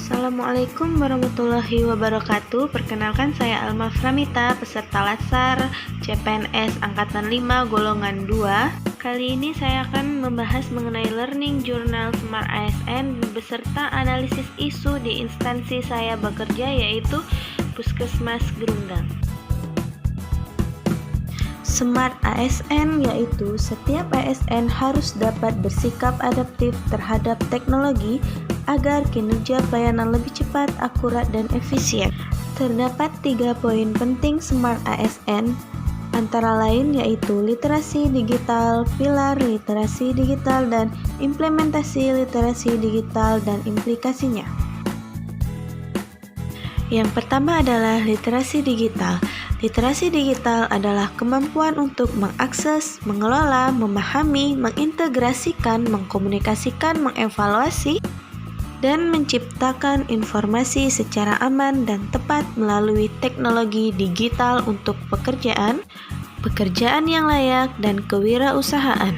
Assalamualaikum warahmatullahi wabarakatuh. Perkenalkan saya Alma Framita, peserta Latsar CPNS Angkatan 5 Golongan 2. Kali ini saya akan membahas mengenai Learning Journal Smart ASN beserta analisis isu di instansi saya bekerja, yaitu Puskesmas Gerunggang. Smart ASN yaitu setiap ASN harus dapat bersikap adaptif terhadap teknologi agar kinerja pelayanan lebih cepat, akurat, dan efisien. Terdapat 3 poin penting Smart ASN, antara lain yaitu literasi digital, pilar literasi digital, dan implementasi literasi digital dan implikasinya. Yang pertama adalah literasi digital. Literasi digital adalah kemampuan untuk mengakses, mengelola, memahami, mengintegrasikan, mengkomunikasikan, mengevaluasi, dan menciptakan informasi secara aman dan tepat melalui teknologi digital untuk pekerjaan yang layak, dan kewirausahaan.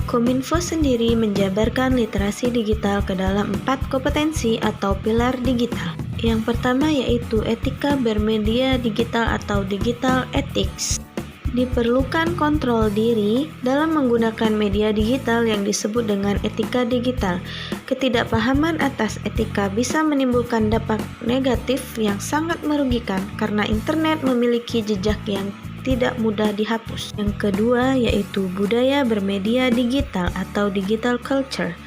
Kominfo sendiri menjabarkan literasi digital ke dalam 4 kompetensi atau pilar digital. Yang pertama yaitu etika bermedia digital atau digital ethics. Diperlukan kontrol diri dalam menggunakan media digital yang disebut dengan etika digital. Ketidakpahaman atas etika bisa menimbulkan dampak negatif yang sangat merugikan karena internet memiliki jejak yang tidak mudah dihapus. Yang kedua yaitu budaya bermedia digital atau digital culture.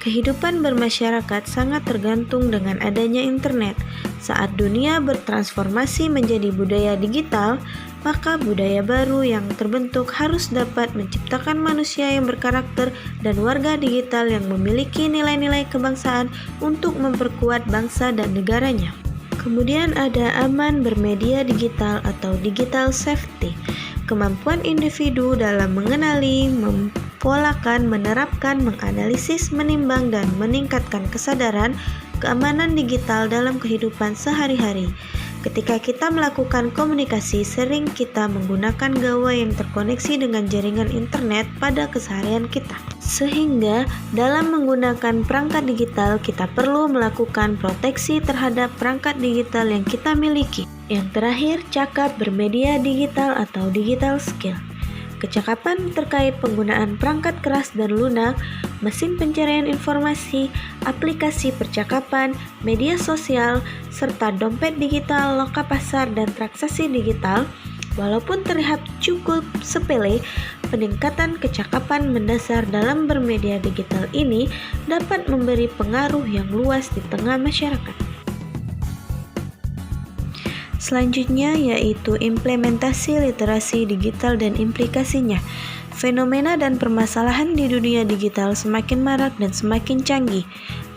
Kehidupan bermasyarakat sangat tergantung dengan adanya internet. Saat dunia bertransformasi menjadi budaya digital, maka budaya baru yang terbentuk harus dapat menciptakan manusia yang berkarakter dan warga digital yang memiliki nilai-nilai kebangsaan untuk memperkuat bangsa dan negaranya. Kemudian ada aman bermedia digital atau digital safety. Kemampuan individu dalam mengenali, mempolakan, menerapkan, menganalisis, menimbang, dan meningkatkan kesadaran keamanan digital dalam kehidupan sehari-hari. Ketika kita melakukan komunikasi, sering kita menggunakan gawai yang terkoneksi dengan jaringan internet pada keseharian kita. Sehingga dalam menggunakan perangkat digital, kita perlu melakukan proteksi terhadap perangkat digital yang kita miliki. Yang terakhir, cakap bermedia digital atau digital skill. Kecakapan terkait penggunaan perangkat keras dan lunak, mesin pencarian informasi, aplikasi percakapan, media sosial, serta dompet digital, loka pasar, dan transaksi digital. Walaupun terlihat cukup sepele, peningkatan kecakapan mendasar dalam bermedia digital ini dapat memberi pengaruh yang luas di tengah masyarakat. Selanjutnya yaitu implementasi literasi digital dan implikasinya. Fenomena dan permasalahan di dunia digital semakin marak dan semakin canggih.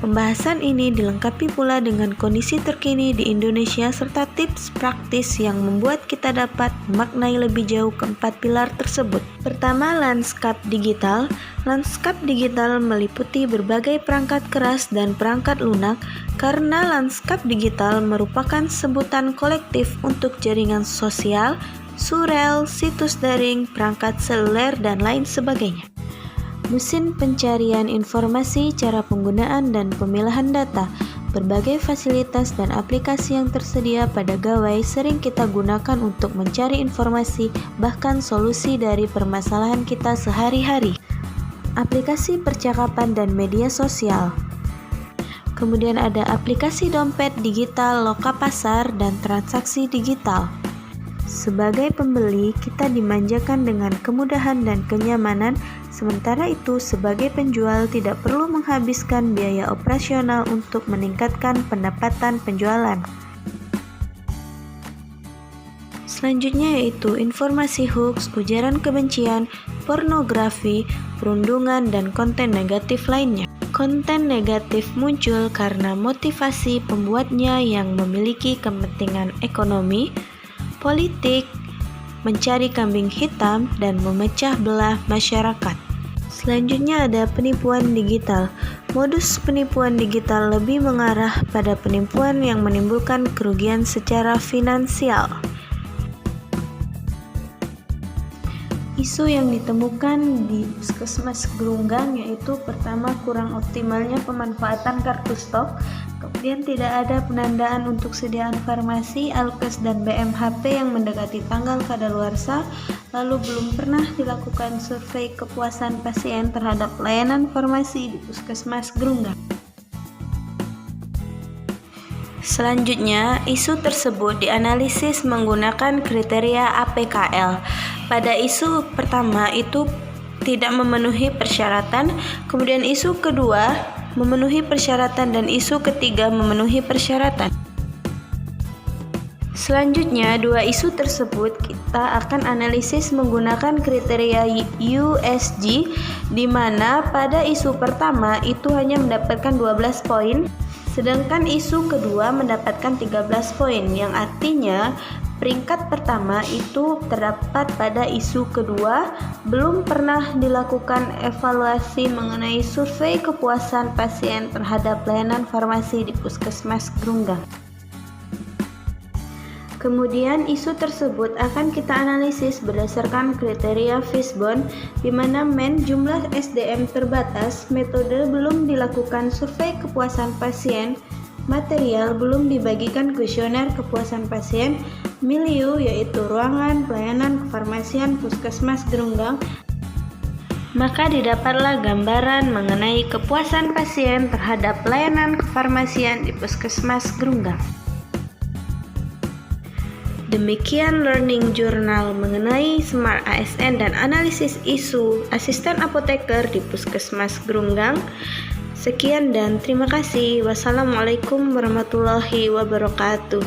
Pembahasan ini dilengkapi pula dengan kondisi terkini di Indonesia serta tips praktis yang membuat kita dapat memaknai lebih jauh keempat pilar tersebut. Pertama, lanskap digital. Lanskap digital meliputi berbagai perangkat keras dan perangkat lunak karena lanskap digital merupakan sebutan kolektif untuk jaringan sosial, surel, situs daring, perangkat seluler, dan lain sebagainya. Mesin pencarian informasi, cara penggunaan dan pemilahan data. Berbagai fasilitas dan aplikasi yang tersedia pada gawai sering kita gunakan untuk mencari informasi, bahkan solusi dari permasalahan kita sehari-hari. Aplikasi percakapan dan media sosial. Kemudian ada aplikasi dompet digital, loka pasar, dan transaksi digital. Sebagai pembeli, kita dimanjakan dengan kemudahan dan kenyamanan, sementara itu sebagai penjual tidak perlu menghabiskan biaya operasional untuk meningkatkan pendapatan penjualan. Selanjutnya yaitu informasi hoax, ujaran kebencian, pornografi, perundungan, dan konten negatif lainnya. Konten negatif muncul karena motivasi pembuatnya yang memiliki kepentingan ekonomi, politik, mencari kambing hitam, dan memecah belah masyarakat. Selanjutnya ada penipuan digital. Modus penipuan digital lebih mengarah pada penipuan yang menimbulkan kerugian secara finansial. Isu yang ditemukan di Puskesmas Grunggang yaitu pertama, kurang optimalnya pemanfaatan kartu stok, kemudian tidak ada penandaan untuk sediaan farmasi, alkes, dan BMHP yang mendekati tanggal kadaluarsa, lalu belum pernah dilakukan survei kepuasan pasien terhadap layanan farmasi di Puskesmas Grunggang. Selanjutnya, isu tersebut dianalisis menggunakan kriteria APKL. Pada isu pertama itu tidak memenuhi persyaratan, kemudian isu kedua memenuhi persyaratan, dan isu ketiga memenuhi persyaratan. Selanjutnya, dua isu tersebut kita akan analisis menggunakan kriteria USG, di mana pada isu pertama itu hanya mendapatkan 12 poin, sedangkan isu kedua mendapatkan 13 poin, yang artinya peringkat pertama itu terdapat pada isu kedua, belum pernah dilakukan evaluasi mengenai survei kepuasan pasien terhadap layanan farmasi di Puskesmas Grunggang. Kemudian isu tersebut akan kita analisis berdasarkan kriteria Fishbone, di mana jumlah SDM terbatas, metode belum dilakukan survei kepuasan pasien, material belum dibagikan kuesioner kepuasan pasien, milieu yaitu ruangan pelayanan kefarmasian Puskesmas Grunggang, maka didapatlah gambaran mengenai kepuasan pasien terhadap layanan kefarmasian di Puskesmas Grunggang. Demikian Learning Journal mengenai Smart ASN dan analisis isu asisten apoteker di Puskesmas Grunggang. Sekian dan terima kasih. Wassalamualaikum warahmatullahi wabarakatuh.